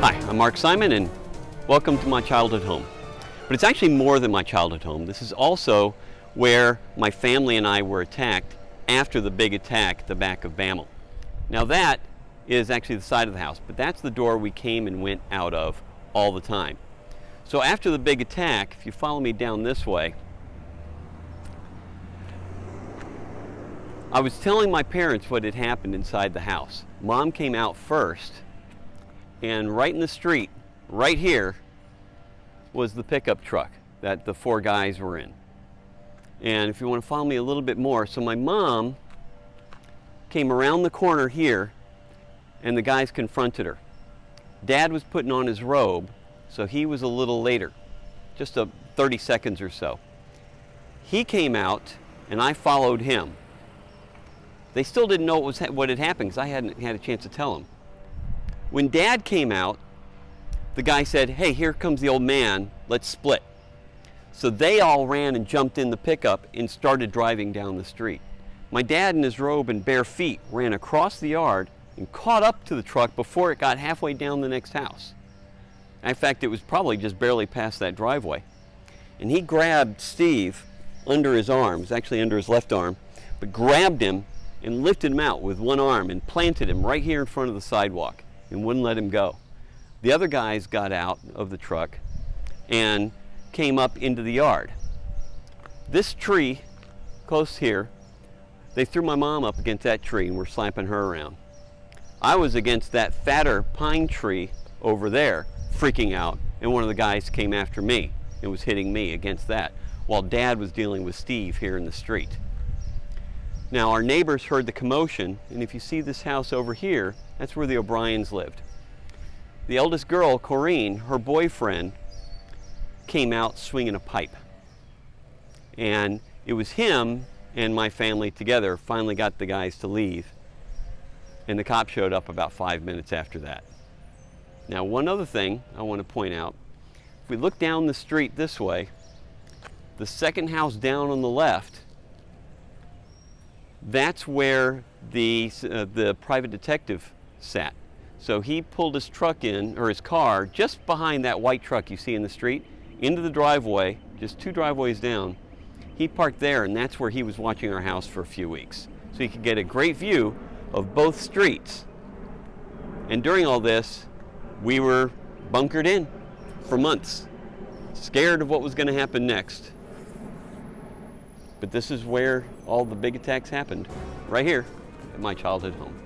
Hi, I'm Mark Simon and welcome to my childhood home. But it's actually more than my childhood home. This is also where my family and I were attacked after the big attack at the back of Bammel. Now that is actually the side of the house, but that's the door we came and went out of all the time. So after the big attack, if you follow me down this way, I was telling my parents what had happened inside the house. Mom came out first, and right in the street, right here, was the pickup truck that the four guys were in. And if you want to follow me a little bit more, so my mom came around the corner here, and the guys confronted her. Dad was putting on his robe, so he was a little later, just 30 seconds or so. He came out, and I followed him. They still didn't know what had happened because I hadn't had a chance to tell them. When Dad came out, the guy said, "Hey, here comes the old man, let's split." So they all ran and jumped in the pickup and started driving down the street. My dad in his robe and bare feet ran across the yard and caught up to the truck before it got halfway down the next house. In fact, it was probably just barely past that driveway. And he grabbed Steve under his arms, actually under his left arm, but grabbed him and lifted him out with one arm and planted him right here in front of the sidewalk and wouldn't let him go. The other guys got out of the truck and came up into the yard. This tree close here, they threw my mom up against that tree and were slapping her around. I was against that fatter pine tree over there, freaking out, and one of the guys came after me and was hitting me against that, while Dad was dealing with Steve here in the street. Now our neighbors heard the commotion, and if you see this house over here, that's where the O'Briens lived. The eldest girl, Corrine, her boyfriend, came out swinging a pipe. And it was him and my family together finally got the guys to leave. And the cop showed up about 5 minutes after that. Now, one other thing I want to point out, if we look down the street this way, the second house down on the left, that's where the private detective sat. So he pulled his truck in, or his car, just behind that white truck you see in the street, into the driveway, just 2 driveways down. He parked there, and that's where he was watching our house for a few weeks. So he could get a great view of both streets. And during all this, we were bunkered in for months, scared of what was going to happen next. But this is where all the big attacks happened, right here at my childhood home.